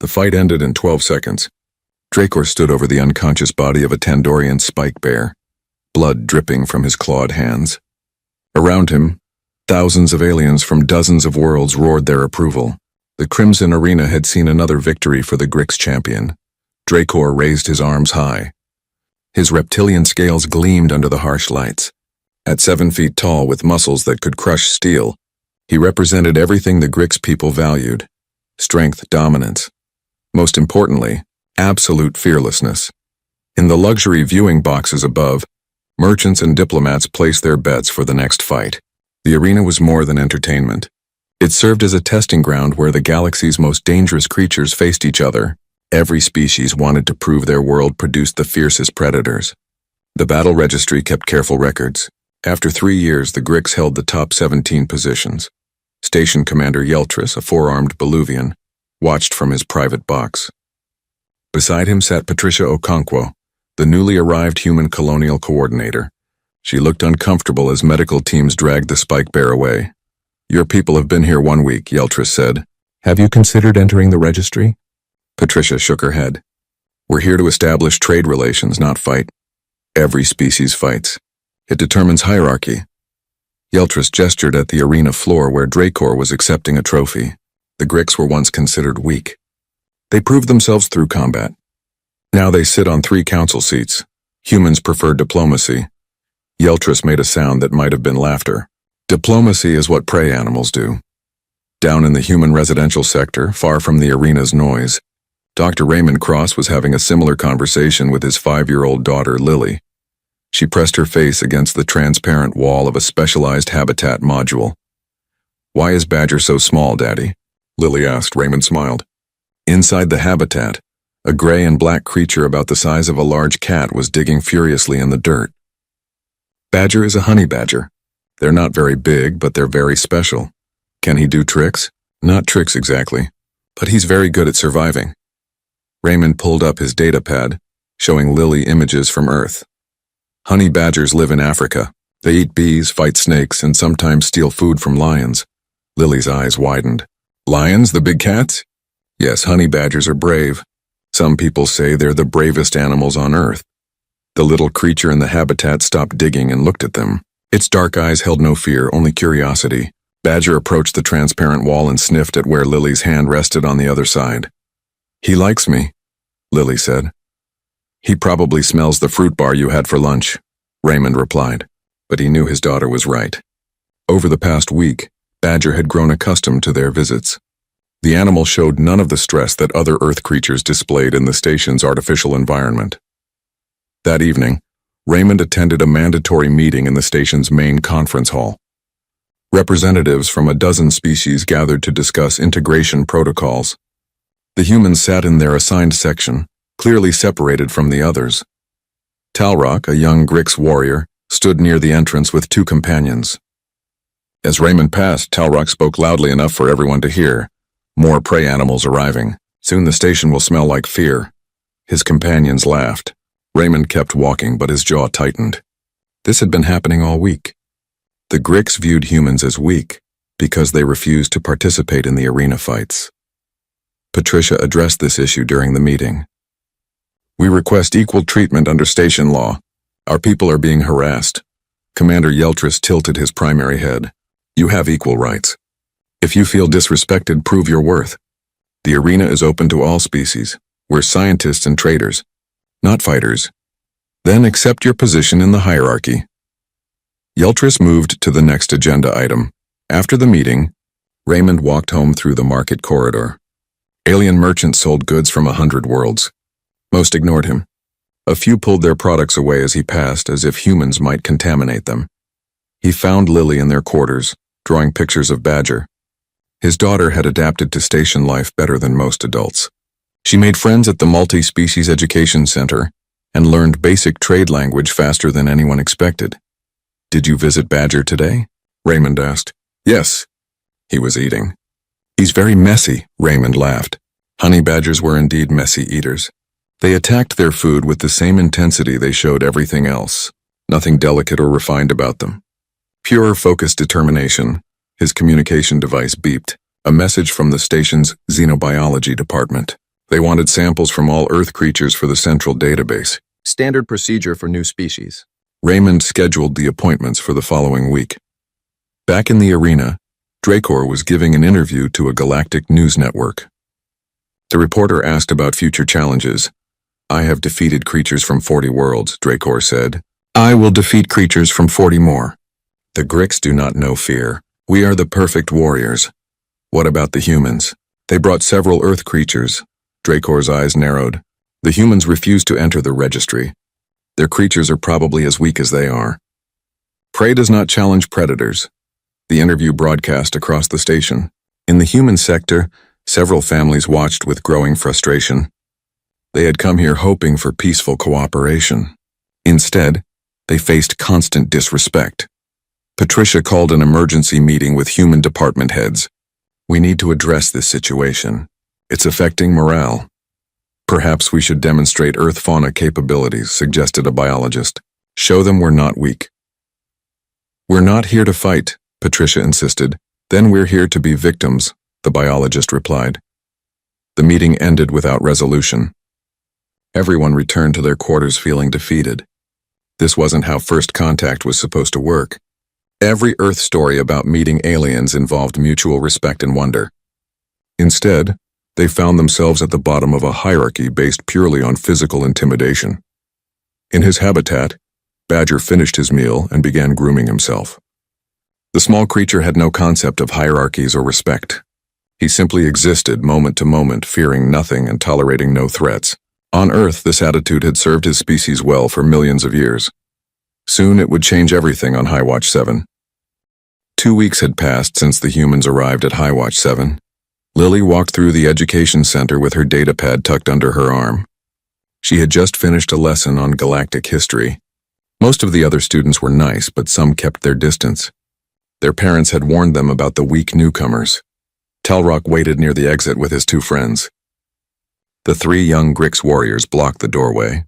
The fight ended in 12 seconds. Dracor stood over the unconscious body of a Tandorian spike bear, blood dripping from his clawed hands. Around him, thousands of aliens from dozens of worlds roared their approval. The Crimson Arena had seen another victory for the Grix champion. Dracor raised his arms high. His reptilian scales gleamed under the harsh lights. At 7 feet tall with muscles that could crush steel, he represented everything the Grix people valued: strength, dominance. Most importantly, absolute fearlessness. In the luxury viewing boxes above, merchants and diplomats placed their bets for the next fight. The arena was more than entertainment. It served as a testing ground where the galaxy's most dangerous creatures faced each other. Every species wanted to prove their world produced the fiercest predators. The battle registry kept careful records. After 3 years, the Grix held the top 17 positions. Station Commander Yeltris, a 4-armed Beluvian, watched from his private box. Beside him sat Patricia Okonkwo, the newly arrived human colonial coordinator. She looked uncomfortable as medical teams dragged the spike bear away. "Your people have been here 1 week," Yeltris said. "Have you considered entering the registry?" Patricia shook her head. "We're here to establish trade relations, not fight. Every species fights. It determines hierarchy." Yeltris gestured at the arena floor where Dracor was accepting a trophy. The Grix were once considered weak. They proved themselves through combat. Now they sit on 3 council seats. Humans prefer diplomacy. Yeltris made a sound that might have been laughter. Diplomacy is what prey animals do. Down in the human residential sector, far from the arena's noise, Dr. Raymond Cross was having a similar conversation with his 5-year-old daughter, Lily. She pressed her face against the transparent wall of a specialized habitat module. "Why is Badger so small, Daddy?" Lily asked. Raymond smiled. Inside the habitat, a gray and black creature about the size of a large cat was digging furiously in the dirt. Badger is a honey badger. They're not very big, but they're very special. Can he do tricks? Not tricks exactly, but he's very good at surviving. Raymond pulled up his datapad, showing Lily images from Earth. Honey badgers live in Africa. They eat bees, fight snakes, and sometimes steal food from lions. Lily's eyes widened. "Lions, the big cats?" "Yes, honey badgers are brave. Some people say they're the bravest animals on Earth." The little creature in the habitat stopped digging and looked at them. Its dark eyes held no fear, only curiosity. Badger approached the transparent wall and sniffed at where Lily's hand rested on the other side. "He likes me," Lily said. "He probably smells the fruit bar you had for lunch," Raymond replied, but he knew his daughter was right. Over the past week, Badger had grown accustomed to their visits. The animal showed none of the stress that other Earth creatures displayed in the station's artificial environment. That evening, Raymond attended a mandatory meeting in the station's main conference hall. Representatives from a dozen species gathered to discuss integration protocols. The humans sat in their assigned section, clearly separated from the others. Talrock, a young Grix warrior, stood near the entrance with 2 companions. As Raymond passed, Talrock spoke loudly enough for everyone to hear. "More prey animals arriving. Soon the station will smell like fear." His companions laughed. Raymond kept walking, but his jaw tightened. This had been happening all week. The Grix viewed humans as weak because they refused to participate in the arena fights. Patricia addressed this issue during the meeting. "We request equal treatment under station law. Our people are being harassed." Commander Yeltris tilted his primary head. "You have equal rights. If you feel disrespected, prove your worth. The arena is open to all species. We're scientists and traders, not fighters. Then accept your position in the hierarchy." Yeltris moved to the next agenda item. After the meeting, Raymond walked home through the market corridor. Alien merchants sold goods from 100 worlds. Most ignored him. A few pulled their products away as he passed, as if humans might contaminate them. He found Lily in their quarters, drawing pictures of Badger. His daughter had adapted to station life better than most adults. She made friends at the Multi-Species Education Center and learned basic trade language faster than anyone expected. "Did you visit Badger today?" Raymond asked. "Yes." He was eating. "He's very messy," Raymond laughed. Honey badgers were indeed messy eaters. They attacked their food with the same intensity they showed everything else. Nothing delicate or refined about them. Pure, focused determination. His communication device beeped. A message from the station's xenobiology department. They wanted samples from all Earth creatures for the central database. Standard procedure for new species. Raymond scheduled the appointments for the following week. Back in the arena, DXZER was giving an interview to a galactic news network. The reporter asked about future challenges. "I have defeated creatures from 40 worlds," DXZER said. "I will defeat creatures from 40 more. The Grix do not know fear. We are the perfect warriors. What about the humans? They brought several Earth creatures." DXZER's eyes narrowed. "The humans refuse to enter the registry. Their creatures are probably as weak as they are. Prey does not challenge predators." The interview broadcast across the station. In the human sector, several families watched with growing frustration. They had come here hoping for peaceful cooperation. Instead, they faced constant disrespect. Patricia called an emergency meeting with human department heads. "We need to address this situation. It's affecting morale." "Perhaps we should demonstrate Earth fauna capabilities," suggested a biologist. "Show them we're not weak." "We're not here to fight," Patricia insisted. "Then we're here to be victims," the biologist replied. The meeting ended without resolution. Everyone returned to their quarters feeling defeated. This wasn't how first contact was supposed to work. Every Earth story about meeting aliens involved mutual respect and wonder. Instead, they found themselves at the bottom of a hierarchy based purely on physical intimidation. In his habitat, Badger finished his meal and began grooming himself. The small creature had no concept of hierarchies or respect. He simply existed moment to moment, fearing nothing and tolerating no threats. On Earth, this attitude had served his species well for millions of years. Soon it would change everything on Highwatch 7. 2 weeks had passed since the humans arrived at Highwatch 7. Lily walked through the education center with her datapad tucked under her arm. She had just finished a lesson on galactic history. Most of the other students were nice, but some kept their distance. Their parents had warned them about the weak newcomers. Telrock waited near the exit with his 2 friends. The 3 young Grix warriors blocked the doorway.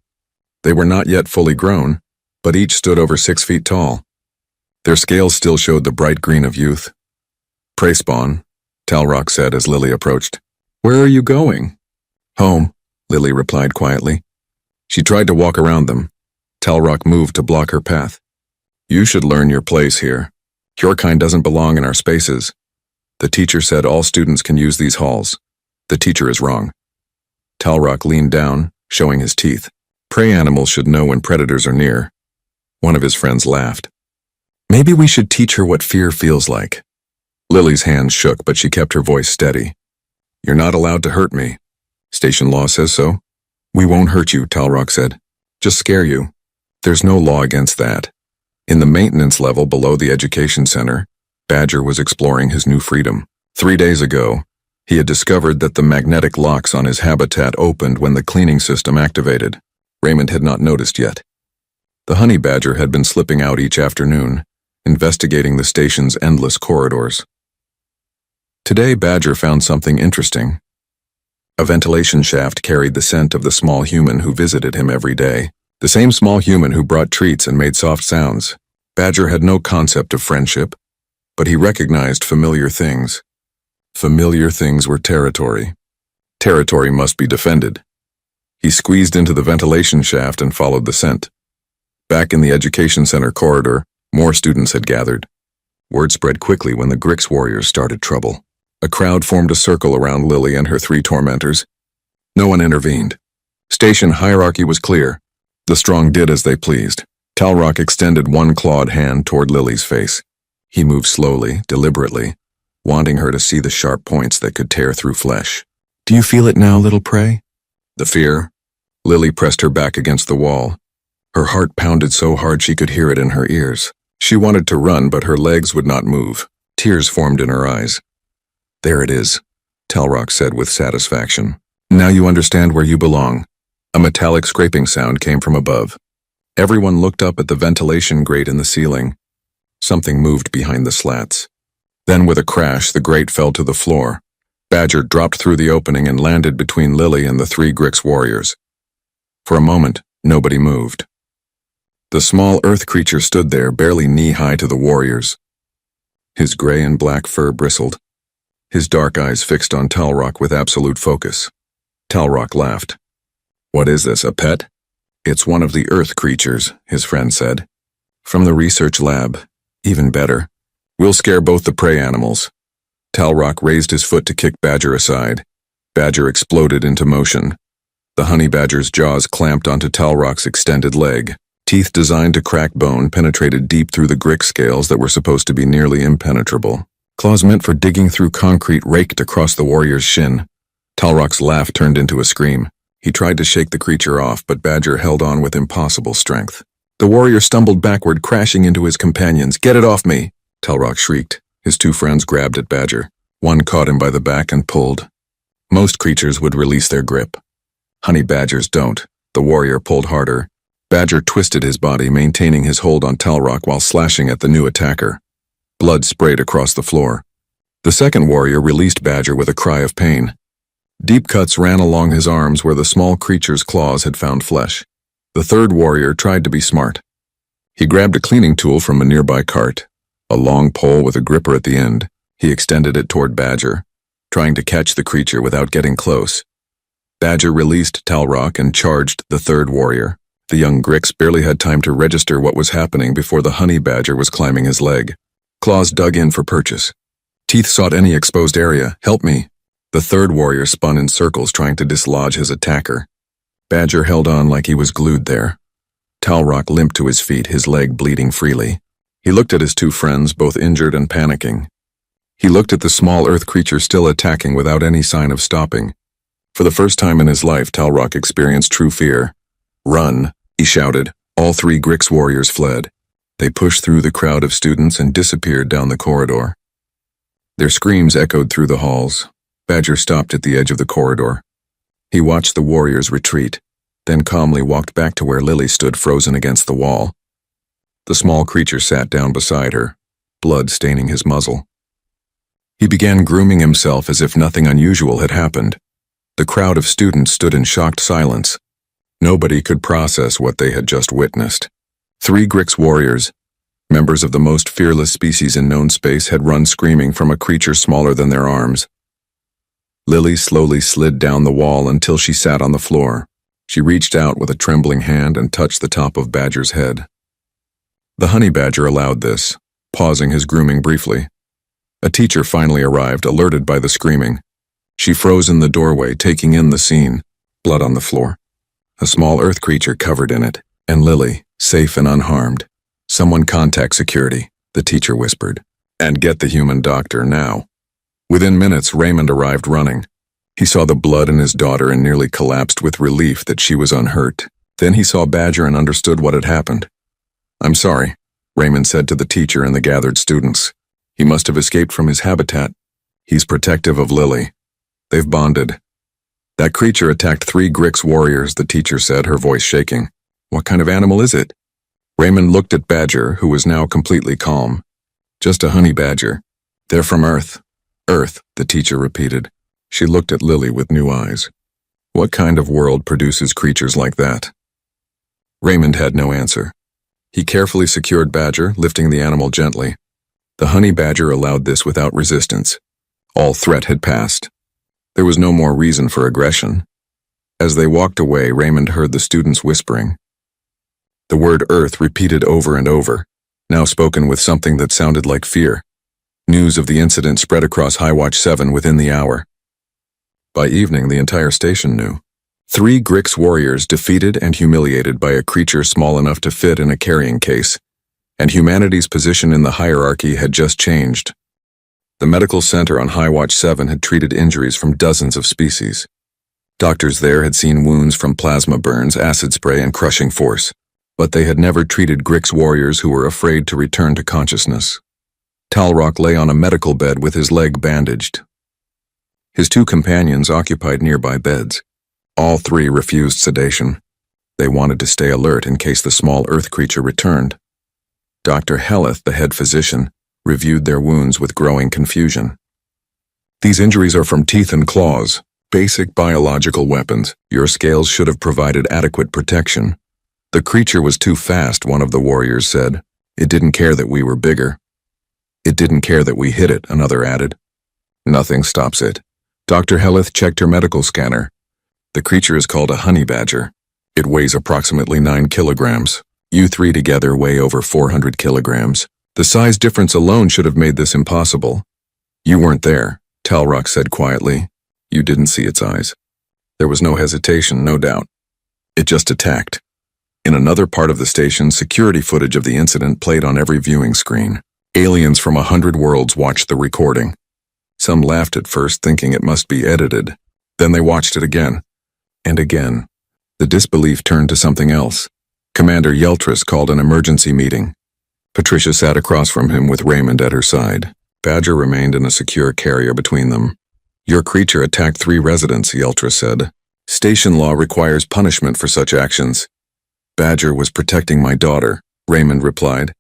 They were not yet fully grown, but each stood over 6 feet tall. Their scales still showed the bright green of youth. "Prey spawn," Telrock said as Lily approached. "Where are you going?" "Home," Lily replied quietly. She tried to walk around them. Telrock moved to block her path. "You should learn your place here. Your kind doesn't belong in our spaces. The teacher said all students can use these halls. The teacher is wrong." Telrock leaned down, showing his teeth. "Prey animals should know when predators are near." One of his friends laughed. "Maybe we should teach her what fear feels like." Lily's hands shook, but she kept her voice steady. "You're not allowed to hurt me. Station law says so." "We won't hurt you," Telrock said. "Just scare you. There's no law against that." In the maintenance level below the education center, Badger was exploring his new freedom. 3 days ago, he had discovered that the magnetic locks on his habitat opened when the cleaning system activated. Raymond had not noticed yet. The honey badger had been slipping out each afternoon, investigating the station's endless corridors. Today, Badger found something interesting. A ventilation shaft carried the scent of the small human who visited him every day. The same small human who brought treats and made soft sounds. Badger had no concept of friendship, but he recognized familiar things. Familiar things were territory. Territory must be defended. He squeezed into the ventilation shaft and followed the scent. Back in the education center corridor, more students had gathered. Word spread quickly when the Grix warriors started trouble. A crowd formed a circle around Lily and her 3 tormentors. No one intervened. Station hierarchy was clear. The strong did as they pleased. Telrock extended one clawed hand toward Lily's face. He moved slowly, deliberately, wanting her to see the sharp points that could tear through flesh. "Do you feel it now, little prey?" "The fear?" Lily pressed her back against the wall. Her heart pounded so hard she could hear it in her ears. She wanted to run, but her legs would not move. Tears formed in her eyes. "There it is," Telrock said with satisfaction. "Now you understand where you belong." A metallic scraping sound came from above. Everyone looked up at the ventilation grate in the ceiling. Something moved behind the slats. Then with a crash, the grate fell to the floor. Badger dropped through the opening and landed between Lily and the 3 Grix warriors. For a moment, nobody moved. The small Earth creature stood there, barely knee-high to the warriors. His gray and black fur bristled. His dark eyes fixed on Telrock with absolute focus. Talrock laughed. What is this, a pet? It's one of the earth creatures, his friend said. From the research lab. Even better. We'll scare both the prey animals. Talrock raised his foot to kick Badger aside. Badger exploded into motion. The honey badger's jaws clamped onto Talrock's extended leg. Teeth designed to crack bone penetrated deep through the grick scales that were supposed to be nearly impenetrable. Claws meant for digging through concrete raked across the warrior's shin. Talrock's laugh turned into a scream. He tried to shake the creature off, but Badger held on with impossible strength. The warrior stumbled backward, crashing into his companions. Get it off me! Talrock shrieked. His two friends grabbed at Badger. One caught him by the back and pulled. Most creatures would release their grip. Honey badgers don't. The warrior pulled harder. Badger twisted his body, maintaining his hold on Talrock while slashing at the new attacker. Blood sprayed across the floor. The second warrior released Badger with a cry of pain. Deep cuts ran along his arms where the small creature's claws had found flesh. The third warrior tried to be smart. He grabbed a cleaning tool from a nearby cart, a long pole with a gripper at the end. He extended it toward Badger, trying to catch the creature without getting close. Badger released Talrock and charged the third warrior. The young Grix barely had time to register what was happening before the honey badger was climbing his leg. Claws dug in for purchase. Teeth sought any exposed area. Help me! The third warrior spun in circles trying to dislodge his attacker. Badger held on like he was glued there. Talrock limped to his feet, his leg bleeding freely. He looked at his two friends, both injured and panicking. He looked at the small earth creature still attacking without any sign of stopping. For the first time in his life, Talrock experienced true fear. Run, he shouted. All three Grix warriors fled. They pushed through the crowd of students and disappeared down the corridor. Their screams echoed through the halls. Badger stopped at the edge of the corridor. He watched the warriors retreat, then calmly walked back to where Lily stood frozen against the wall. The small creature sat down beside her, blood staining his muzzle. He began grooming himself as if nothing unusual had happened. The crowd of students stood in shocked silence. Nobody could process what they had just witnessed. Three Grix warriors, members of the most fearless species in known space, had run screaming from a creature smaller than their arms. Lily slowly slid down the wall until she sat on the floor. She reached out with a trembling hand and touched the top of Badger's head. The honey badger allowed this, pausing his grooming briefly. A teacher finally arrived, alerted by the screaming. She froze in the doorway, taking in the scene. Blood on the floor. A small earth creature covered in it, and Lily, safe and unharmed. Someone contact security, the teacher whispered. And get the human doctor now. Within minutes, Raymond arrived running. He saw the blood in his daughter and nearly collapsed with relief that she was unhurt. Then he saw Badger and understood what had happened. I'm sorry, Raymond said to the teacher and the gathered students. He must have escaped from his habitat. He's protective of Lily. They've bonded. That creature attacked 3 Grix warriors, the teacher said, her voice shaking. What kind of animal is it? Raymond looked at Badger, who was now completely calm. Just a honey badger. They're from Earth. Earth, the teacher repeated. She looked at Lily with new eyes. What kind of world produces creatures like that? Raymond had no answer. He carefully secured Badger, lifting the animal gently. The honey badger allowed this without resistance. All threat had passed. There was no more reason for aggression. As they walked away, Raymond heard the students whispering. The word Earth repeated over and over, now spoken with something that sounded like fear. News of the incident spread across Highwatch 7 within the hour. By evening, the entire station knew. 3 Grix warriors defeated and humiliated by a creature small enough to fit in a carrying case, and humanity's position in the hierarchy had just changed. The medical center on Highwatch 7 had treated injuries from dozens of species. Doctors there had seen wounds from plasma burns, acid spray, and crushing force, but they had never treated Grix warriors who were afraid to return to consciousness. Talrock lay on a medical bed with his leg bandaged. His 2 companions occupied nearby beds. All 3 refused sedation. They wanted to stay alert in case the small earth creature returned. Dr. Helleth, the head physician, reviewed their wounds with growing confusion. These injuries are from teeth and claws, basic biological weapons. Your scales should have provided adequate protection. The creature was too fast, one of the warriors said. It didn't care that we were bigger. It didn't care that we hit it, another added. Nothing stops it. Dr. Helleth checked her medical scanner. The creature is called a honey badger. It weighs approximately 9 kilograms. You three together weigh over 400 kilograms. The size difference alone should have made this impossible. You weren't there, Talrock said quietly. You didn't see its eyes. There was no hesitation, no doubt. It just attacked. In another part of the station, security footage of the incident played on every viewing screen. Aliens from 100 worlds watched the recording. Some laughed at first, thinking it must be edited. Then they watched it again. And again. The disbelief turned to something else. Commander Yeltris called an emergency meeting. Patricia sat across from him with Raymond at her side. Badger remained in a secure carrier between them. Your creature attacked 3 residents, Yeltris said. Station law requires punishment for such actions. Badger was protecting my daughter, Raymond replied.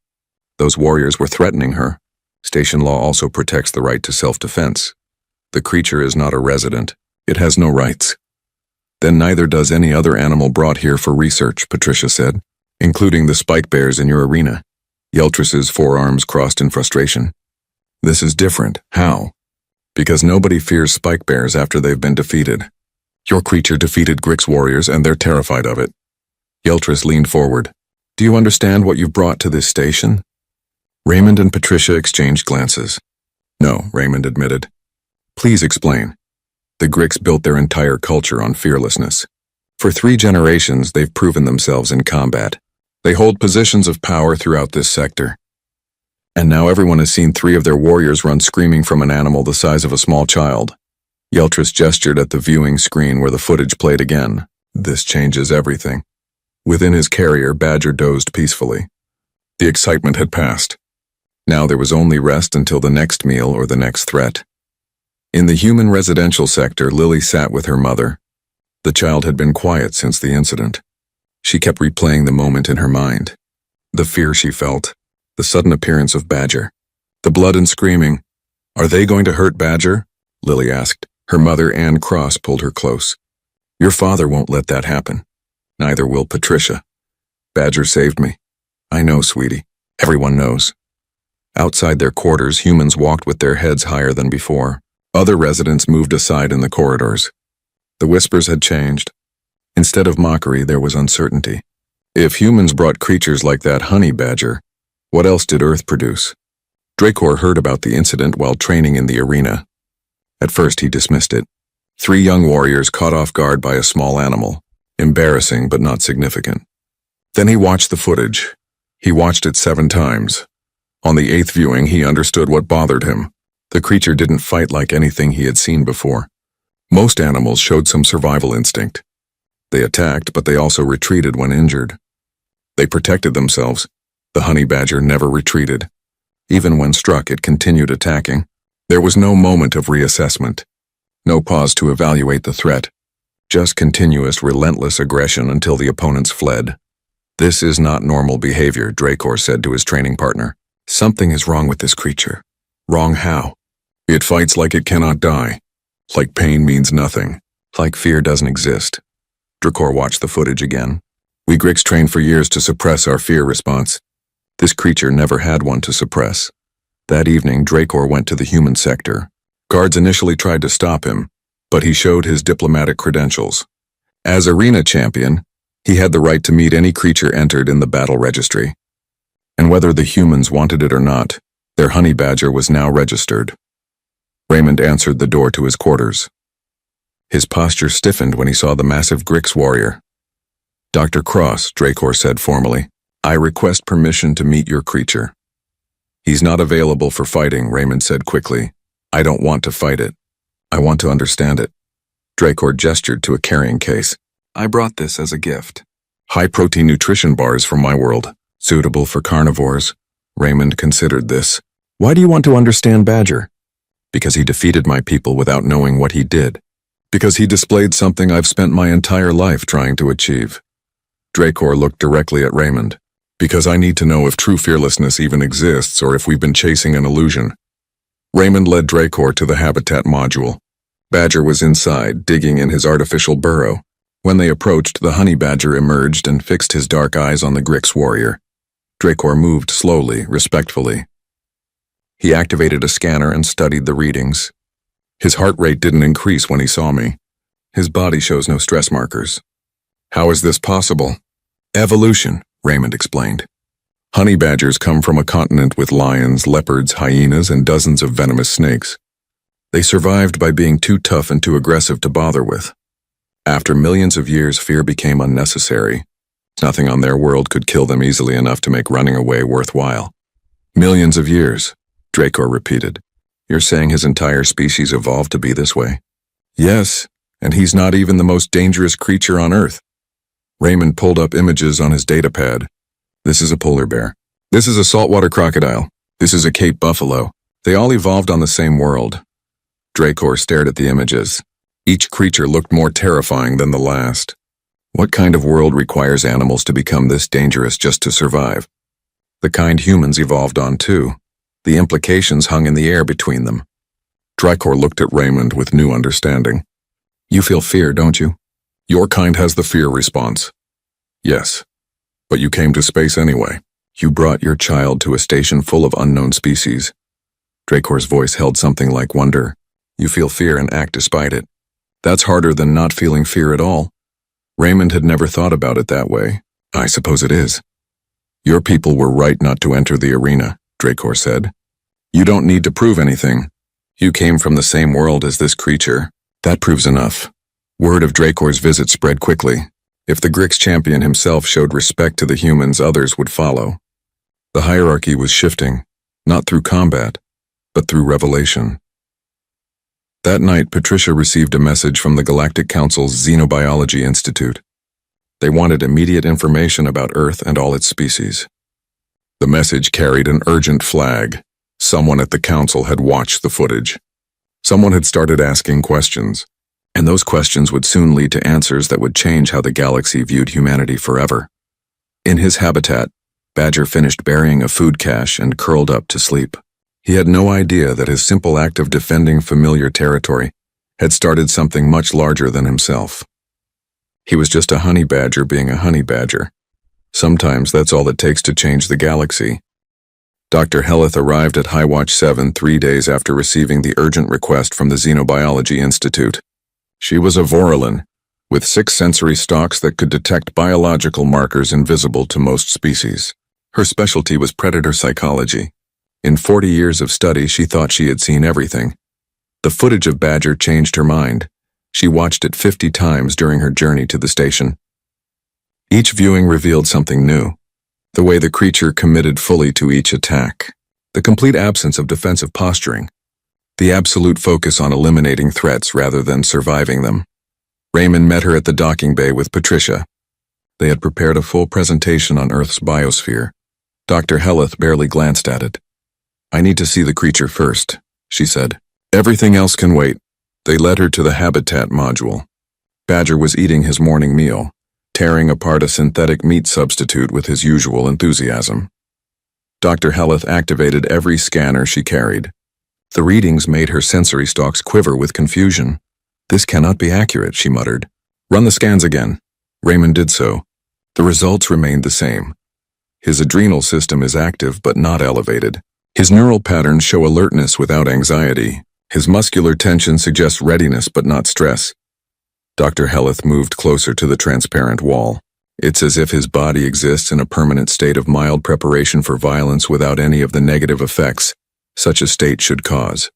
Those warriors were threatening her. Station law also protects the right to self-defense. The creature is not a resident. It has no rights. Then neither does any other animal brought here for research, Patricia said, including the spike bears in your arena. Yeltris's forearms crossed in frustration. This is different. How? Because nobody fears spike bears after they've been defeated. Your creature defeated Grix warriors and they're terrified of it. Yeltris leaned forward. Do you understand what you've brought to this station? Raymond and Patricia exchanged glances. No, Raymond admitted. Please explain. The Grix built their entire culture on fearlessness. For 3 generations, they've proven themselves in combat. They hold positions of power throughout this sector. And now everyone has seen 3 of their warriors run screaming from an animal the size of a small child. Yeltris gestured at the viewing screen where the footage played again. This changes everything. Within his carrier, Badger dozed peacefully. The excitement had passed. Now there was only rest until the next meal or the next threat. In the human residential sector, Lily sat with her mother. The child had been quiet since the incident. She kept replaying the moment in her mind. The fear she felt, the sudden appearance of Badger, the blood and screaming. Are they going to hurt Badger? Lily asked. Her mother, Anne Cross, pulled her close. Your father won't let that happen. Neither will Patricia. Badger saved me. I know, sweetie. Everyone knows. Outside their quarters, humans walked with their heads higher than before. Other residents moved aside in the corridors. The whispers had changed. Instead of mockery, there was uncertainty. If humans brought creatures like that honey badger, what else did Earth produce? Dracor heard about the incident while training in the arena. At first, he dismissed it. 3 young warriors caught off guard by a small animal. Embarrassing, but not significant. Then he watched the footage. He watched it 7 times. On the 8th viewing, he understood what bothered him. The creature didn't fight like anything he had seen before. Most animals showed some survival instinct. They attacked, but they also retreated when injured. They protected themselves. The honey badger never retreated. Even when struck, it continued attacking. There was no moment of reassessment. No pause to evaluate the threat. Just continuous, relentless aggression until the opponents fled. This is not normal behavior, Dracor said to his training partner. Something is wrong with this creature. Wrong how? It fights like it cannot die. Like pain means nothing. Like fear doesn't exist. Dracor watched the footage again. We Grix trained for years to suppress our fear response. This creature never had one to suppress. That evening, Dracor went to the human sector. Guards initially tried to stop him, but he showed his diplomatic credentials. As arena champion, he had the right to meet any creature entered in the battle registry. And whether the humans wanted it or not, their honey badger was now registered. Raymond answered the door to his quarters. His posture stiffened when he saw the massive Grix warrior. Dr. Cross, Dracor said formally, I request permission to meet your creature. He's not available for fighting, Raymond said quickly. I don't want to fight it. I want to understand it. Dracor gestured to a carrying case. I brought this as a gift. High-protein nutrition bars from my world, suitable for carnivores. Raymond considered this. Why do you want to understand Badger? Because he defeated my people without knowing what he did. Because he displayed something I've spent my entire life trying to achieve. Dracor looked directly at Raymond. Because I need to know if true fearlessness even exists or if we've been chasing an illusion. Raymond led Dracor to the habitat module. Badger was inside, digging in his artificial burrow. When they approached, the honey badger emerged and fixed his dark eyes on the Grix warrior. Dracor moved slowly, respectfully. He activated a scanner and studied the readings. His heart rate didn't increase when he saw me. His body shows no stress markers. How is this possible? Evolution, Raymond explained. Honey badgers come from a continent with lions, leopards, hyenas, and dozens of venomous snakes. They survived by being too tough and too aggressive to bother with. After millions of years, fear became unnecessary. Nothing on their world could kill them easily enough to make running away worthwhile. Millions of years, Draco repeated. You're saying his entire species evolved to be this way? Yes, and he's not even the most dangerous creature on Earth. Raymond pulled up images on his datapad. This is a polar bear. This is a saltwater crocodile. This is a Cape buffalo. They all evolved on the same world. Draco stared at the images. Each creature looked more terrifying than the last. What kind of world requires animals to become this dangerous just to survive? The kind humans evolved on too. The implications hung in the air between them. Draco looked at Raymond with new understanding. You feel fear, don't you? Your kind has the fear response. Yes. But you came to space anyway. You brought your child to a station full of unknown species. Draco's voice held something like wonder. You feel fear and act despite it. That's harder than not feeling fear at all. Raymond had never thought about it that way. I suppose it is. Your people were right not to enter the arena, Draco said. You don't need to prove anything. You came from the same world as this creature. That proves enough. Word of Draco's visit spread quickly. If the Grix champion himself showed respect to the humans, others would follow. The hierarchy was shifting, not through combat, but through revelation. That night, Patricia received a message from the Galactic Council's Xenobiology Institute. They wanted immediate information about Earth and all its species. The message carried an urgent flag. Someone at the council had watched the footage. Someone had started asking questions, and those questions would soon lead to answers that would change how the galaxy viewed humanity forever. In his habitat, Badger finished burying a food cache and curled up to sleep. He had no idea that his simple act of defending familiar territory had started something much larger than himself. He was just a honey badger being a honey badger. Sometimes that's all it takes to change the galaxy. Dr. Helleth arrived at Highwatch 7 3 days after receiving the urgent request from the Xenobiology Institute. She was a Vorlon, with 6 sensory stalks that could detect biological markers invisible to most species. Her specialty was predator psychology. In 40 years of study, she thought she had seen everything. The footage of Badger changed her mind. She watched it 50 times during her journey to the station. Each viewing revealed something new. The way the creature committed fully to each attack. The complete absence of defensive posturing. The absolute focus on eliminating threats rather than surviving them. Raymond met her at the docking bay with Patricia. They had prepared a full presentation on Earth's biosphere. Dr. Helleth barely glanced at it. I need to see the creature first, she said. Everything else can wait. They led her to the habitat module. Badger was eating his morning meal, tearing apart a synthetic meat substitute with his usual enthusiasm. Dr. Helleth activated every scanner she carried. The readings made her sensory stalks quiver with confusion. This cannot be accurate, she muttered. Run the scans again. Raymond did so. The results remained the same. His adrenal system is active but not elevated. His neural patterns show alertness without anxiety. His muscular tension suggests readiness but not stress. Dr. Helleth moved closer to the transparent wall. It's as if his body exists in a permanent state of mild preparation for violence without any of the negative effects such a state should cause.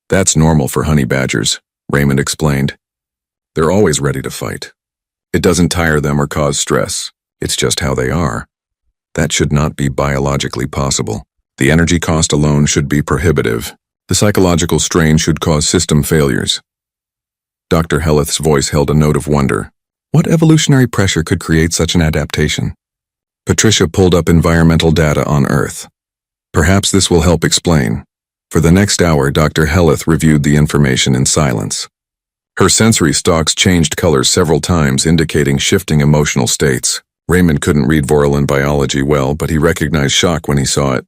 That's normal for honey badgers, Raymond explained. They're always ready to fight. It doesn't tire them or cause stress. It's just how they are. That should not be biologically possible. The energy cost alone should be prohibitive. The psychological strain should cause system failures. Dr. Helleth's voice held a note of wonder. What evolutionary pressure could create such an adaptation? Patricia pulled up environmental data on Earth. Perhaps this will help explain. For the next hour, Dr. Helleth reviewed the information in silence. Her sensory stalks changed colors several times, indicating shifting emotional states. Raymond couldn't read Vorlon biology well, but he recognized shock when he saw it.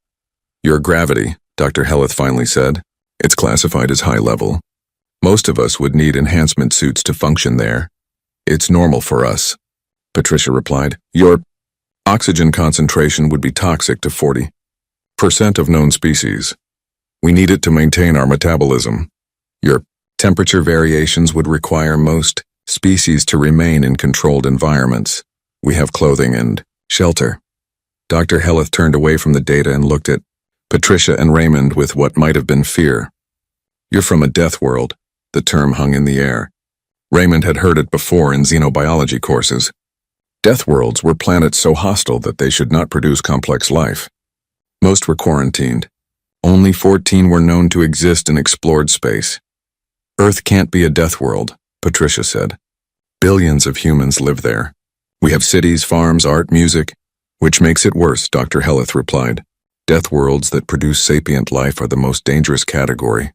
Your gravity, Dr. Helleth finally said. It's classified as high level. Most of us would need enhancement suits to function there. It's normal for us, Patricia replied. Your oxygen concentration would be toxic to 40% of known species. We need it to maintain our metabolism. Your Temperature variations would require most species to remain in controlled environments. We have clothing and shelter. Dr. Helleth turned away from the data and looked at Patricia and Raymond with what might have been fear. You're from a death world, the term hung in the air. Raymond had heard it before in xenobiology courses. Death worlds were planets so hostile that they should not produce complex life. Most were quarantined. Only 14 were known to exist in explored space. Earth can't be a death world, Patricia said. Billions of humans live there. We have cities, farms, art, music. Which makes it worse, Dr. Helleth replied. Death worlds that produce sapient life are the most dangerous category.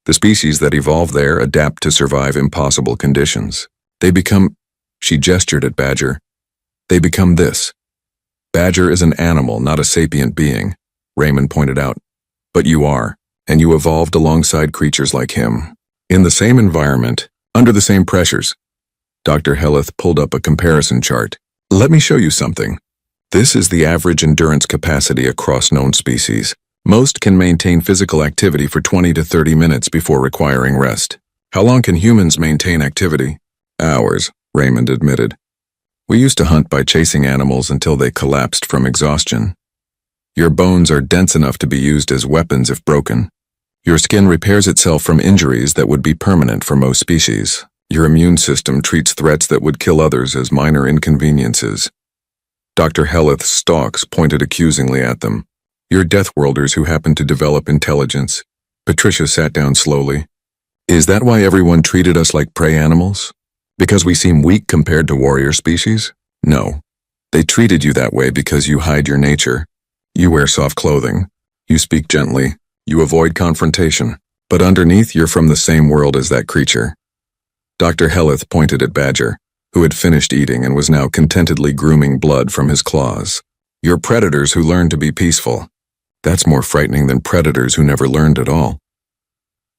The species that evolve there adapt to survive impossible conditions. They become, she gestured at Badger. They become this. Badger is an animal, not a sapient being, Raymond pointed out. But you are, and you evolved alongside creatures like him. In the same environment, under the same pressures. Dr. Helleth pulled up a comparison chart. Let me show you something. This is the average endurance capacity across known species. Most can maintain physical activity for 20 to 30 minutes before requiring rest. How long can humans maintain activity? Hours, Raymond admitted. We used to hunt by chasing animals until they collapsed from exhaustion. Your bones are dense enough to be used as weapons if broken. Your skin repairs itself from injuries that would be permanent for most species. Your immune system treats threats that would kill others as minor inconveniences. Dr. Helleth's stalks pointed accusingly at them. You're deathworlders who happen to develop intelligence. Patricia sat down slowly. Is that why everyone treated us like prey animals? Because we seem weak compared to warrior species? No. They treated you that way because you hide your nature. You wear soft clothing. You speak gently. You avoid confrontation. But underneath, you're from the same world as that creature. Dr. Helleth pointed at Badger, who had finished eating and was now contentedly grooming blood from his claws. You're predators who learn to be peaceful. That's more frightening than predators who never learned at all.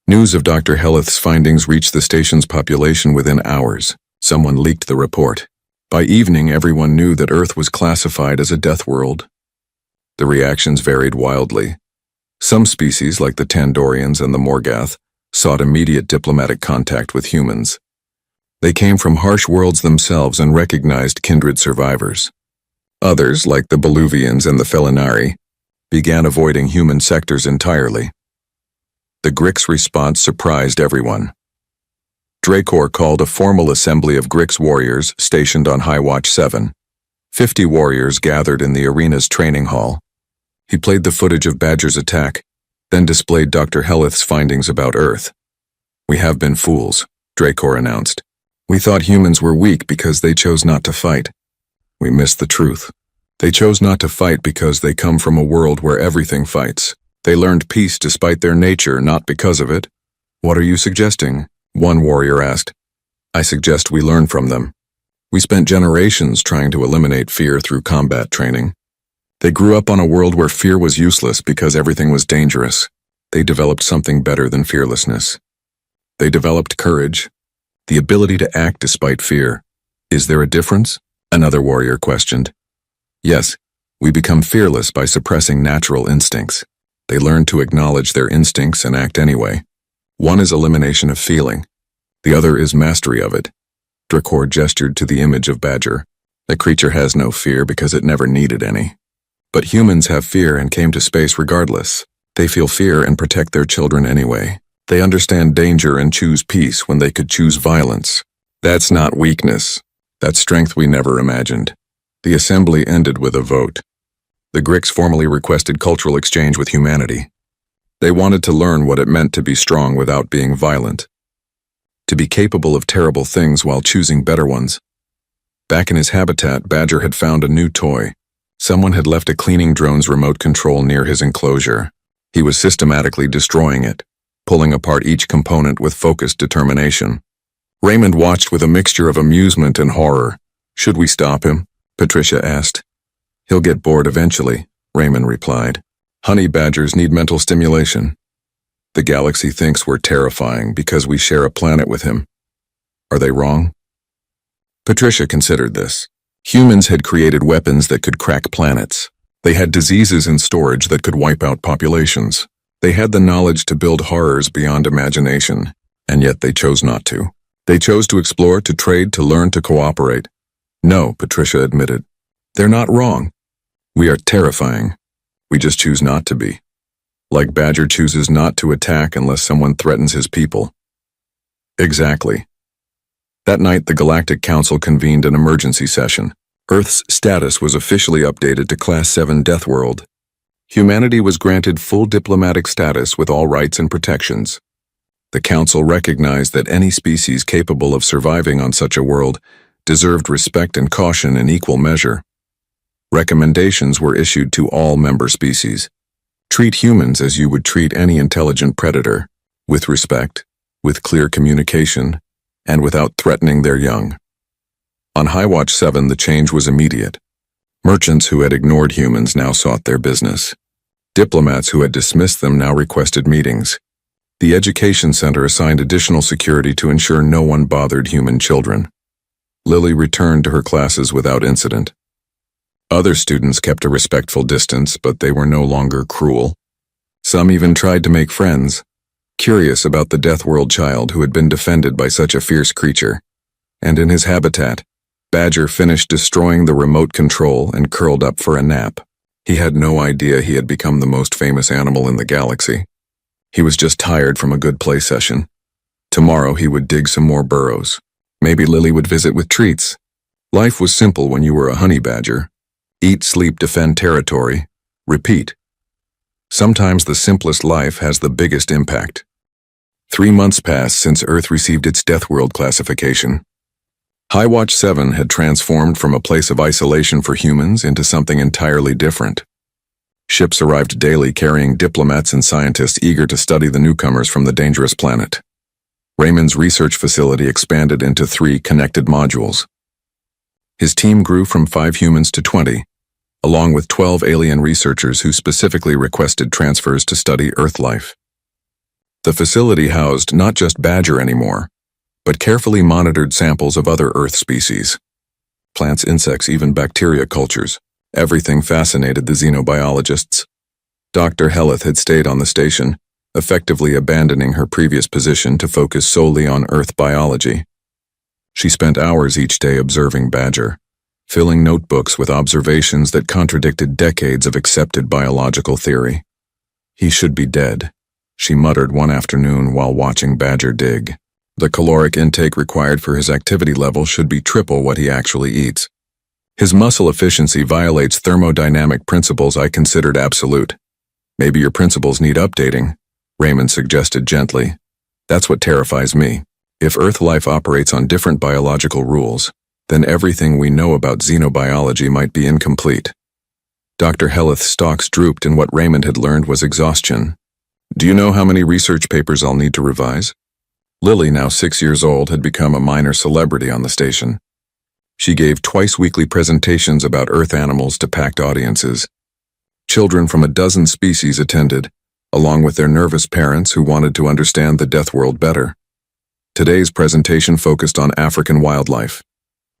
News of Dr. Helleth's findings reached the station's population within hours. Someone leaked the report. By evening, everyone knew that Earth was classified as a death world. The reactions varied wildly. Some species, like the Tandorians and the Morgath, sought immediate diplomatic contact with humans. They came from harsh worlds themselves and recognized kindred survivors. Others, like the Beluvians and the Felinari, began avoiding human sectors entirely. The Grix response surprised everyone. Dracor called a formal assembly of Grix warriors stationed on High Watch 7. 50 warriors gathered in the arena's training hall. He played the footage of Badger's attack, then displayed Dr. Helleth's findings about Earth. We have been fools, Dracor announced. We thought humans were weak because they chose not to fight. We missed the truth. They chose not to fight because they come from a world where everything fights. They learned peace despite their nature, not because of it. What are you suggesting? One warrior asked. I suggest we learn from them. We spent generations trying to eliminate fear through combat training. They grew up on a world where fear was useless because everything was dangerous. They developed something better than fearlessness. They developed courage, the ability to act despite fear. Is there a difference? Another warrior questioned. Yes, we become fearless by suppressing natural instincts. They learn to acknowledge their instincts and act anyway. One is elimination of feeling. The other is mastery of it. Dracor gestured to the image of Badger. The creature has no fear because it never needed any. But humans have fear and came to space regardless. They feel fear and protect their children anyway. They understand danger and choose peace when they could choose violence. That's not weakness. That's strength we never imagined. The assembly ended with a vote. The Grix formally requested cultural exchange with humanity. They wanted to learn what it meant to be strong without being violent. To be capable of terrible things while choosing better ones. Back in his habitat, Badger had found a new toy. Someone had left a cleaning drone's remote control near his enclosure. He was systematically destroying it, pulling apart each component with focused determination. Raymond watched with a mixture of amusement and horror. Should we stop him? Patricia asked. He'll get bored eventually, Raymond replied. Honey badgers need mental stimulation. The galaxy thinks we're terrifying because we share a planet with him. Are they wrong? Patricia considered this. Humans had created weapons that could crack planets. They had diseases in storage that could wipe out populations. They had the knowledge to build horrors beyond imagination. And yet they chose not to. They chose to explore, to trade, to learn, to cooperate. No, Patricia admitted. They're not wrong. We are terrifying. We just choose not to be. Like Badger chooses not to attack unless someone threatens his people. Exactly. That night, the Galactic Council convened an emergency session. Earth's status was officially updated to Class 7 Death World. Humanity was granted full diplomatic status with all rights and protections. The Council recognized that any species capable of surviving on such a world deserved respect and caution in equal measure. Recommendations were issued to all member species. Treat humans as you would treat any intelligent predator, with respect, with clear communication, and without threatening their young. On Highwatch 7, the change was immediate. Merchants who had ignored humans now sought their business. Diplomats who had dismissed them now requested meetings. The Education Center assigned additional security to ensure no one bothered human children. Lily returned to her classes without incident. Other students kept a respectful distance, but they were no longer cruel. Some even tried to make friends, curious about the Death World child who had been defended by such a fierce creature. And in his habitat, Badger finished destroying the remote control and curled up for a nap. He had no idea he had become the most famous animal in the galaxy. He was just tired from a good play session. Tomorrow he would dig some more burrows. Maybe Lily would visit with treats. Life was simple when you were a honey badger. Eat, sleep, defend territory. Repeat. Sometimes the simplest life has the biggest impact. 3 months passed since Earth received its Death World classification. Highwatch 7 had transformed from a place of isolation for humans into something entirely different. Ships arrived daily carrying diplomats and scientists eager to study the newcomers from the dangerous planet. Raymond's research facility expanded into 3 connected modules. His team grew from 5 humans to 20, along with 12 alien researchers who specifically requested transfers to study Earth life. The facility housed not just Badger anymore, but carefully monitored samples of other Earth species. Plants, insects, even bacteria cultures. Everything fascinated the xenobiologists. Dr. Helleth had stayed on the station, effectively abandoning her previous position to focus solely on Earth biology. She spent hours each day observing Badger, filling notebooks with observations that contradicted decades of accepted biological theory. He should be dead, she muttered one afternoon while watching Badger dig. The caloric intake required for his activity level should be triple what he actually eats. His muscle efficiency violates thermodynamic principles I considered absolute. Maybe your principles need updating, Raymond suggested gently. That's what terrifies me. If Earth life operates on different biological rules, then everything we know about xenobiology might be incomplete. Dr. Helleth's stalks drooped and what Raymond had learned was exhaustion. Do you know how many research papers I'll need to revise? Lily, now 6 years old, had become a minor celebrity on the station. She gave twice-weekly presentations about Earth animals to packed audiences. Children from a dozen species attended, along with their nervous parents who wanted to understand the Death World better. Today's presentation focused on African wildlife.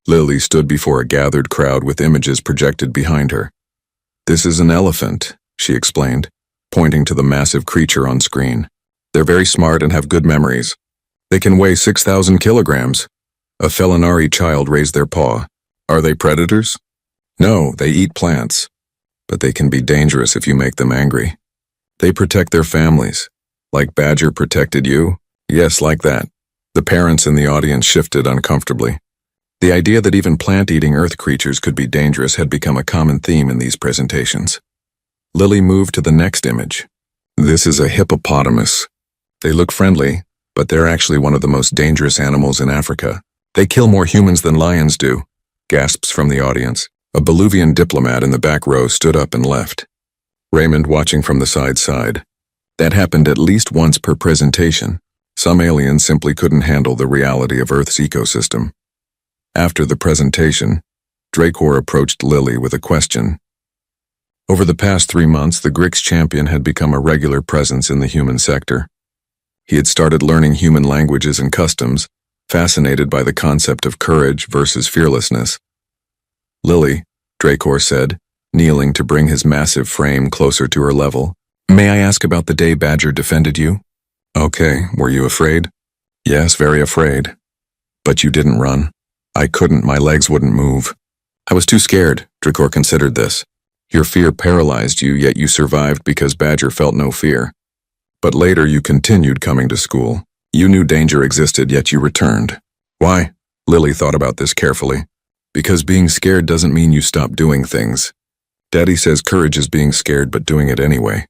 Lily stood before a gathered crowd with images projected behind her. This is an elephant, she explained, pointing to the massive creature on screen. They're very smart and have good memories. They can weigh 6,000 kilograms. A Felinari child raised their paw. Are they predators? No, they eat plants. But they can be dangerous if you make them angry. They protect their families. Like Badger protected you? Yes, like that. The parents in the audience shifted uncomfortably. The idea that even plant-eating Earth creatures could be dangerous had become a common theme in these presentations. Lily moved to the next image. This is a hippopotamus. They look friendly, but they're actually one of the most dangerous animals in Africa. They kill more humans than lions do, gasps from the audience. A Bolivian diplomat in the back row stood up and left. Raymond watching from the side sighed. That happened at least once per presentation. Some aliens simply couldn't handle the reality of Earth's ecosystem. After the presentation, Dracor approached Lily with a question. Over the past 3 months, the Grix champion had become a regular presence in the human sector. He had started learning human languages and customs, fascinated by the concept of courage versus fearlessness. Lily, Dracor said, kneeling to bring his massive frame closer to her level. May I ask about the day Badger defended you? Okay, were you afraid? Yes, very afraid. But you didn't run. I couldn't, my legs wouldn't move. I was too scared, Dracor considered this. Your fear paralyzed you, yet you survived because Badger felt no fear. But later you continued coming to school. You knew danger existed, yet you returned. Why? Lily thought about this carefully. Because being scared doesn't mean you stop doing things. Daddy says courage is being scared but doing it anyway.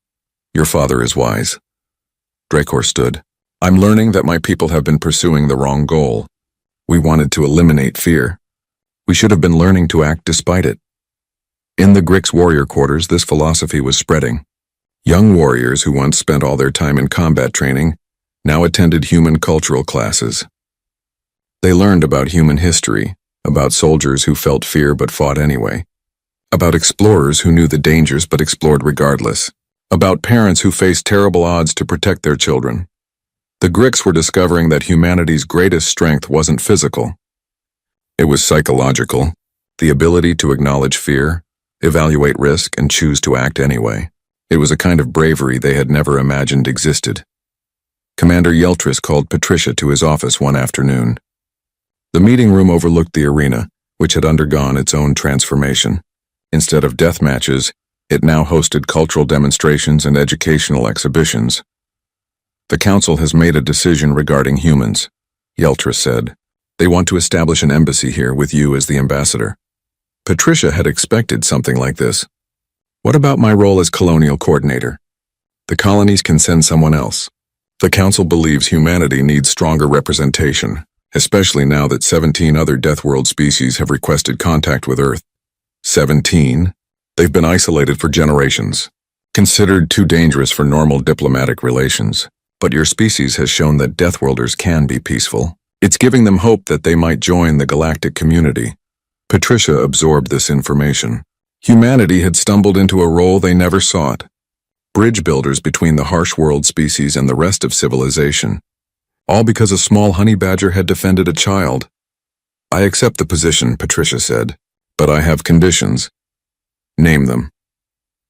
Your father is wise. Dracor stood. I'm learning that my people have been pursuing the wrong goal. We wanted to eliminate fear. We should have been learning to act despite it. In the Grix warrior quarters, this philosophy was spreading. Young warriors who once spent all their time in combat training now attended human cultural classes. They learned about human history, about soldiers who felt fear but fought anyway, about explorers who knew the dangers but explored regardless, about parents who faced terrible odds to protect their children. The Grix were discovering that humanity's greatest strength wasn't physical. It was psychological, the ability to acknowledge fear, evaluate risk, and choose to act anyway. It was a kind of bravery they had never imagined existed. Commander Yeltris called Patricia to his office one afternoon. The meeting room overlooked the arena, which had undergone its own transformation. Instead of death matches, it now hosted cultural demonstrations and educational exhibitions. The council has made a decision regarding humans, Yeltris said. They want to establish an embassy here with you as the ambassador. Patricia had expected something like this. What about my role as colonial coordinator? The colonies can send someone else. The council believes humanity needs stronger representation, especially now that 17 other Death World species have requested contact with Earth. 17? They've been isolated for generations, considered too dangerous for normal diplomatic relations. But your species has shown that Deathworlders can be peaceful. It's giving them hope that they might join the galactic community. Patricia absorbed this information. Humanity had stumbled into a role they never sought. Bridge builders between the harsh world species and the rest of civilization. All because a small honey badger had defended a child. I accept the position, Patricia said, but I have conditions. Name them.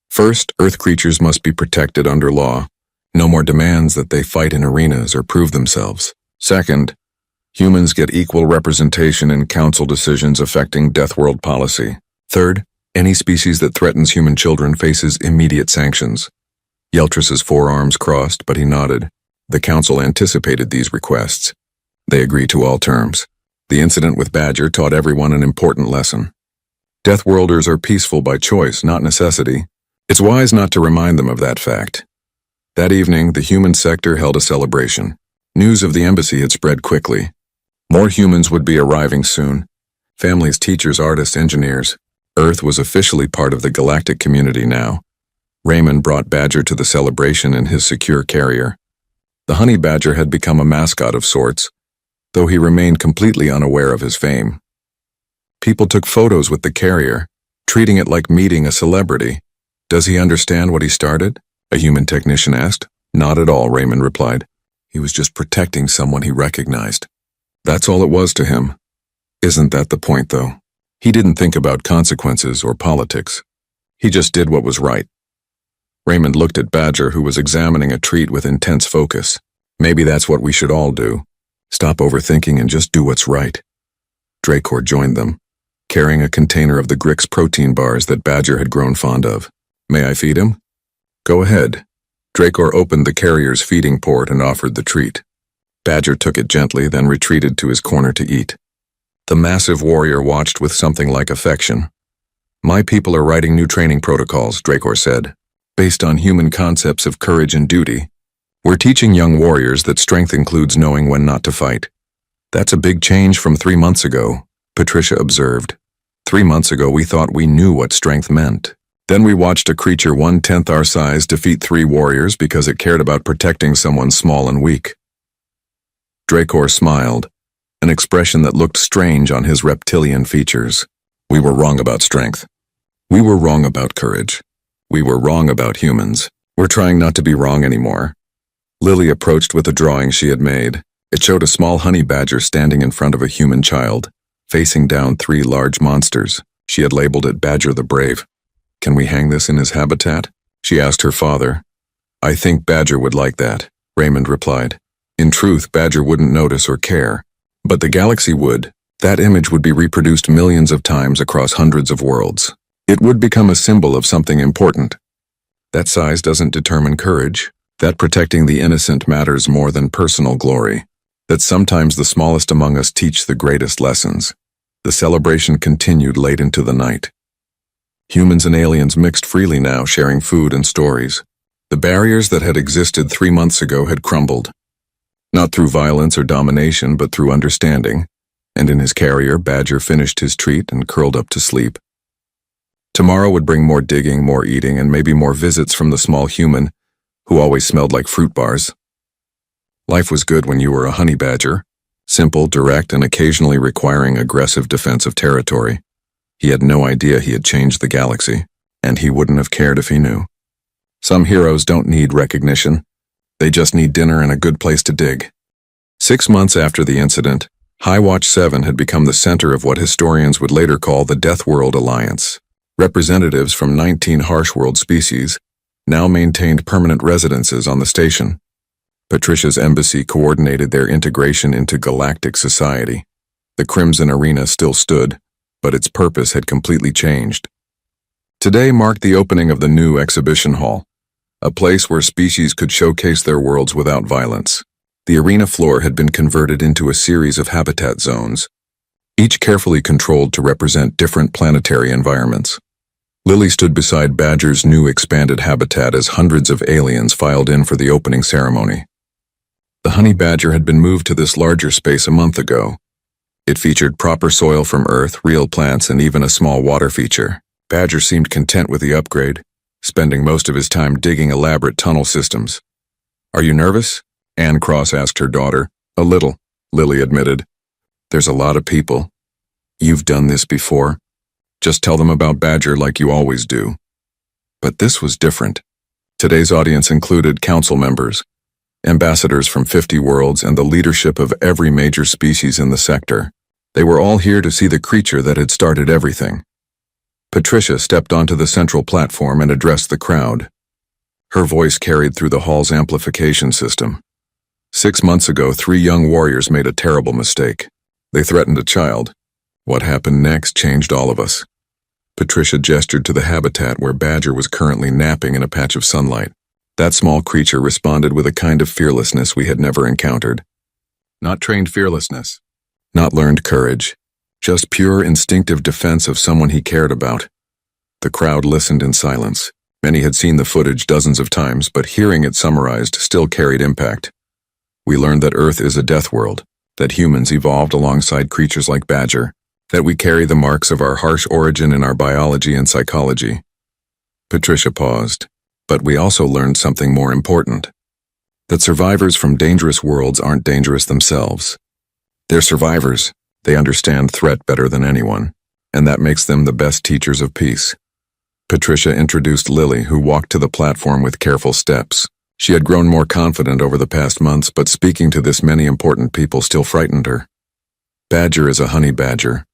First, Earth creatures must be protected under law. No more demands that they fight in arenas or prove themselves. Second, humans get equal representation in council decisions affecting Death World policy. Third, any species that threatens human children faces immediate sanctions. Yeltris's forearms crossed, but he nodded. The council anticipated these requests. They agreed to all terms. The incident with Badger taught everyone an important lesson. Deathworlders are peaceful by choice, not necessity. It's wise not to remind them of that fact. That evening, the human sector held a celebration. News of the embassy had spread quickly. More humans would be arriving soon. Families, teachers, artists, engineers. Earth was officially part of the galactic community now. Raymond brought Badger to the celebration in his secure carrier. The honey badger had become a mascot of sorts, though he remained completely unaware of his fame. People took photos with the carrier, treating it like meeting a celebrity. Does he understand what he started? A human technician asked. Not at all, Raymond replied. He was just protecting someone he recognized. That's all it was to him. Isn't that the point, though? He didn't think about consequences or politics. He just did what was right. Raymond looked at Badger, who was examining a treat with intense focus. Maybe that's what we should all do. Stop overthinking and just do what's right. Dracor joined them, carrying a container of the Grix protein bars that Badger had grown fond of. May I feed him? Go ahead. Dracor opened the carrier's feeding port and offered the treat. Badger took it gently, then retreated to his corner to eat. The massive warrior watched with something like affection. My people are writing new training protocols, Dracor said, based on human concepts of courage and duty. We're teaching young warriors that strength includes knowing when not to fight. That's a big change from 3 months ago, Patricia observed. 3 months ago we thought we knew what strength meant. Then we watched a creature 1/10 our size defeat 3 warriors because it cared about protecting someone small and weak. Dracor smiled, an expression that looked strange on his reptilian features. We were wrong about strength. We were wrong about courage. We were wrong about humans. We're trying not to be wrong anymore. Lily approached with a drawing she had made. It showed a small honey badger standing in front of a human child, facing down 3 large monsters. She had labeled it Badger the Brave. Can we hang this in his habitat? She asked her father. I think Badger would like that, Raymond replied. In truth, Badger wouldn't notice or care. But the galaxy would. That image would be reproduced millions of times across hundreds of worlds. It would become a symbol of something important. That size doesn't determine courage. That protecting the innocent matters more than personal glory. That sometimes the smallest among us teach the greatest lessons. The celebration continued late into the night. Humans and aliens mixed freely now, sharing food and stories. The barriers that had existed 3 months ago had crumbled. Not through violence or domination, but through understanding. And in his carrier, Badger finished his treat and curled up to sleep. Tomorrow would bring more digging, more eating, and maybe more visits from the small human, who always smelled like fruit bars. Life was good when you were a honey badger, simple, direct, and occasionally requiring aggressive defense of territory. He had no idea he had changed the galaxy, and he wouldn't have cared if he knew. Some heroes don't need recognition. They just need dinner and a good place to dig. 6 months after the incident, High Watch 7 had become the center of what historians would later call the Death World Alliance. Representatives from 19 harsh world species now maintained permanent residences on the station. Patricia's embassy coordinated their integration into galactic society. The Crimson Arena still stood, but its purpose had completely changed. Today marked the opening of the new exhibition hall, a place where species could showcase their worlds without violence. The arena floor had been converted into a series of habitat zones, each carefully controlled to represent different planetary environments. Lily stood beside Badger's new expanded habitat as hundreds of aliens filed in for the opening ceremony. The honey badger had been moved to this larger space a month ago. It featured proper soil from Earth, real plants, and even a small water feature. Badger seemed content with the upgrade, spending most of his time digging elaborate tunnel systems. "Are you nervous?" Anne Cross asked her daughter. "A little," Lily admitted. "There's a lot of people. You've done this before. Just tell them about Badger like you always do." But this was different. Today's audience included council members, ambassadors from 50 worlds, and the leadership of every major species in the sector. They were all here to see the creature that had started everything. Patricia stepped onto the central platform and addressed the crowd. Her voice carried through the hall's amplification system. 6 months ago, 3 young warriors made a terrible mistake. They threatened a child. What happened next changed all of us. Patricia gestured to the habitat where Badger was currently napping in a patch of sunlight. That small creature responded with a kind of fearlessness we had never encountered. Not trained fearlessness. Not learned courage. Just pure instinctive defense of someone he cared about. The crowd listened in silence. Many had seen the footage dozens of times, but hearing it summarized still carried impact. We learned that Earth is a death world, that humans evolved alongside creatures like Badger, that we carry the marks of our harsh origin in our biology and psychology. Patricia paused. But we also learned something more important. That survivors from dangerous worlds aren't dangerous themselves. They're survivors. They understand threat better than anyone, and that makes them the best teachers of peace. Patricia introduced Lily, who walked to the platform with careful steps. She had grown more confident over the past months, but speaking to this many important people still frightened her. "Badger is a honey badger,"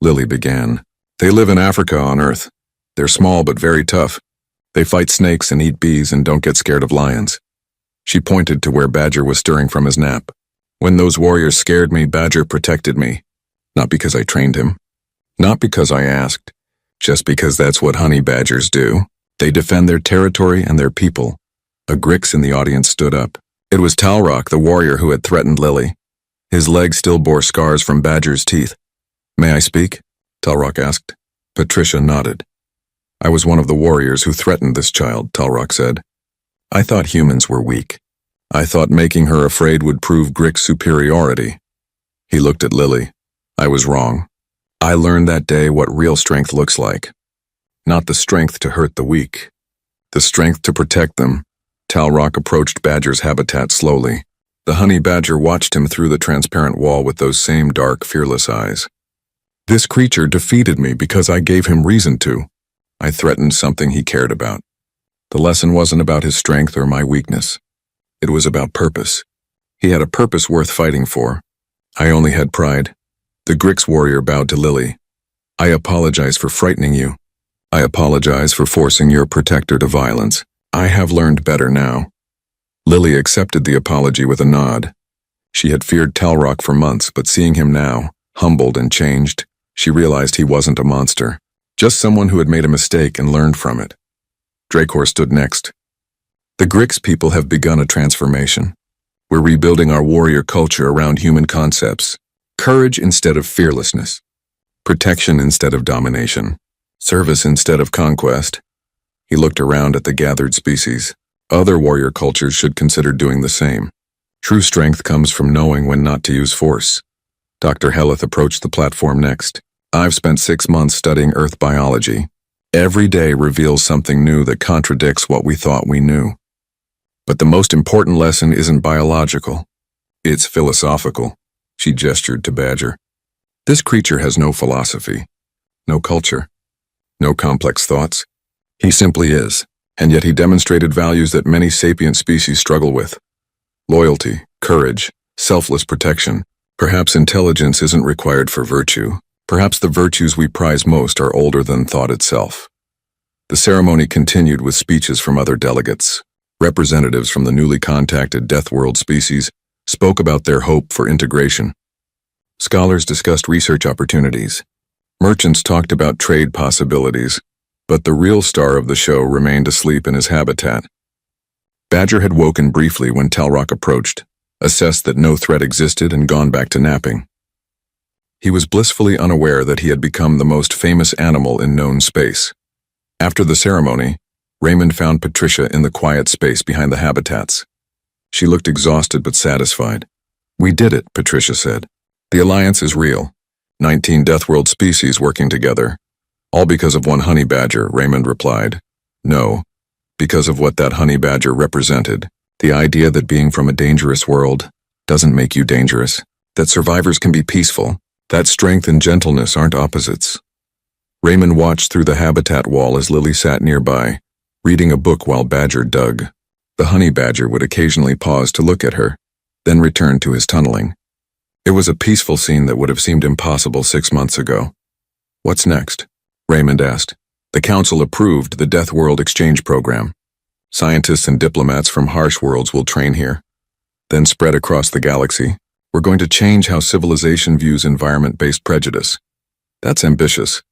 Lily began. "They live in Africa on Earth. They're small but very tough. They fight snakes and eat bees and don't get scared of lions." She pointed to where Badger was stirring from his nap. "When those warriors scared me, Badger protected me. Not because I trained him. Not because I asked. Just because that's what honey badgers do. They defend their territory and their people." A Grix in the audience stood up. It was Talrock, the warrior who had threatened Lily. His legs still bore scars from Badger's teeth. "May I speak?" Talrock asked. Patricia nodded. "I was one of the warriors who threatened this child," Talrock said. "I thought humans were weak. I thought making her afraid would prove Grix superiority." He looked at Lily. "I was wrong. I learned that day what real strength looks like. Not the strength to hurt the weak. The strength to protect them." Talrock approached Badger's habitat slowly. The honey badger watched him through the transparent wall with those same dark, fearless eyes. "This creature defeated me because I gave him reason to. I threatened something he cared about. The lesson wasn't about his strength or my weakness. It was about purpose. He had a purpose worth fighting for. I only had pride." The Grix warrior bowed to Lily. "I apologize for frightening you. I apologize for forcing your protector to violence. I have learned better now." Lily accepted the apology with a nod. She had feared Talrock for months, but seeing him now, humbled and changed, she realized he wasn't a monster, just someone who had made a mistake and learned from it. Dracor stood next. The Grix people have begun a transformation. We're rebuilding our warrior culture around human concepts. Courage instead of fearlessness. Protection instead of domination. Service instead of conquest. He looked around at the gathered species. Other warrior cultures should consider doing the same. True strength comes from knowing when not to use force. Dr. Helleth approached the platform next. I've spent 6 months studying Earth biology. Every day reveals something new that contradicts what we thought we knew. But the most important lesson isn't biological. It's philosophical. She gestured to Badger. This creature has no philosophy, no culture, no complex thoughts. He simply is, and yet he demonstrated values that many sapient species struggle with. Loyalty, courage, selfless protection. Perhaps intelligence isn't required for virtue. Perhaps the virtues we prize most are older than thought itself. The ceremony continued with speeches from other delegates. Representatives from the newly contacted Death World species spoke about their hope for integration. Scholars discussed research opportunities. Merchants talked about trade possibilities, but the real star of the show remained asleep in his habitat. Badger had woken briefly when Talrock approached, assessed that no threat existed, and gone back to napping. He was blissfully unaware that he had become the most famous animal in known space. After the ceremony, Raymond found Patricia in the quiet space behind the habitats. She looked exhausted but satisfied. "We did it," Patricia said. "The alliance is real. 19 Deathworld species working together. All because of one honey badger," Raymond replied. "No, because of what that honey badger represented. The idea that being from a dangerous world doesn't make you dangerous. That survivors can be peaceful. That strength and gentleness aren't opposites." Raymond watched through the habitat wall as Lily sat nearby, reading a book while Badger dug. The honey badger would occasionally pause to look at her, then return to his tunneling. It was a peaceful scene that would have seemed impossible 6 months ago. "What's next?" Raymond asked. "The council approved the Death World exchange program. Scientists and diplomats from harsh worlds will train here, then spread across the galaxy. We're going to change how civilization views environment-based prejudice. That's ambitious.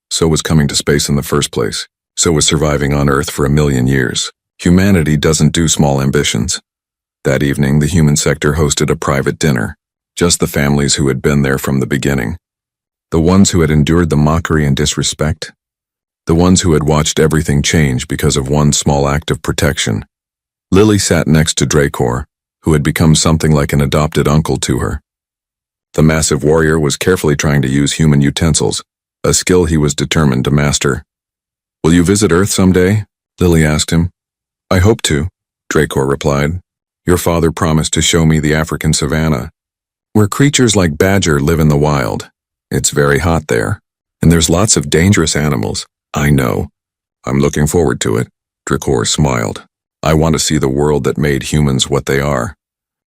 So was coming to space in the first place. So was surviving on Earth for 1,000,000 years. Humanity doesn't do small ambitions." That evening, the human sector hosted a private dinner. Just the families who had been there from the beginning. The ones who had endured the mockery and disrespect. The ones who had watched everything change because of one small act of protection. Lily sat next to Dracor, who had become something like an adopted uncle to her. The massive warrior was carefully trying to use human utensils, a skill he was determined to master. "Will you visit Earth someday?" Lily asked him. "I hope to," Dracor replied. "Your father promised to show me the African savanna, where creatures like Badger live in the wild. It's very hot there, and there's lots of dangerous animals." "I know. I'm looking forward to it," Dracor smiled. "I want to see the world that made humans what they are.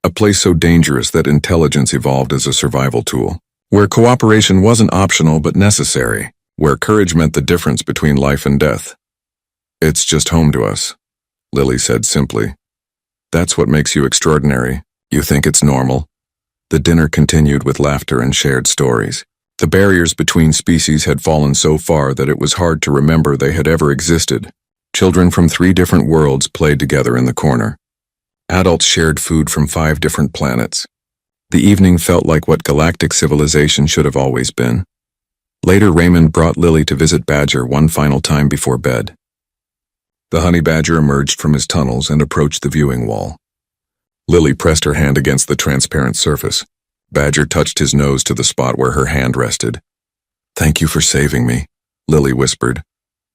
A place so dangerous that intelligence evolved as a survival tool. Where cooperation wasn't optional but necessary. Where courage meant the difference between life and death." "It's just home to us," Lily said simply. "That's what makes you extraordinary. You think it's normal." The dinner continued with laughter and shared stories. The barriers between species had fallen so far that it was hard to remember they had ever existed. Children from 3 different worlds played together in the corner. Adults shared food from 5 different planets. The evening felt like what galactic civilization should have always been. Later, Raymond brought Lily to visit Badger one final time before bed. The honey badger emerged from his tunnels and approached the viewing wall. Lily pressed her hand against the transparent surface. Badger touched his nose to the spot where her hand rested. "Thank you for saving me," Lily whispered.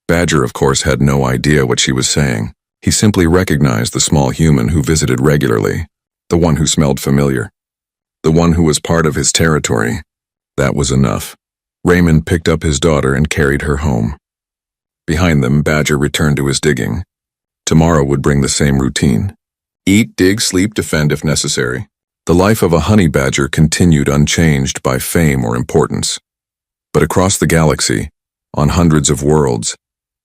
Badger, of course, had no idea what she was saying. He simply recognized the small human who visited regularly, the one who smelled familiar, the one who was part of his territory. That was enough. Raymond picked up his daughter and carried her home. Behind them, Badger returned to his digging. Tomorrow would bring the same routine. Eat, dig, sleep, defend if necessary. The life of a honey badger continued unchanged by fame or importance. But across the galaxy, on hundreds of worlds,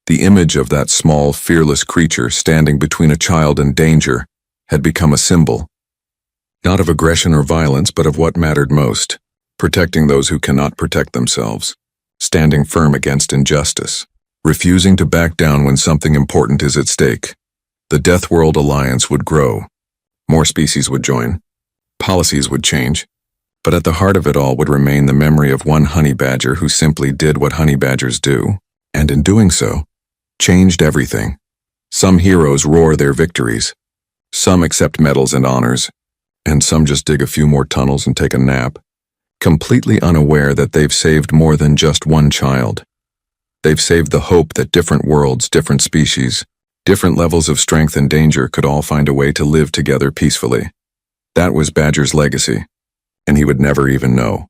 the image of that small, fearless creature standing between a child and danger had become a symbol. Not of aggression or violence, but of what mattered most, protecting those who cannot protect themselves, standing firm against injustice, refusing to back down when something important is at stake. The Death World Alliance would grow. More species would join. Policies would change. But at the heart of it all would remain the memory of one honey badger who simply did what honey badgers do, and in doing so, changed everything. Some heroes roar their victories. Some accept medals and honors, and some just dig a few more tunnels and take a nap, completely unaware that they've saved more than just one child. They've saved the hope that different worlds, different species, different levels of strength and danger could all find a way to live together peacefully. That was Badger's legacy, and he would never even know.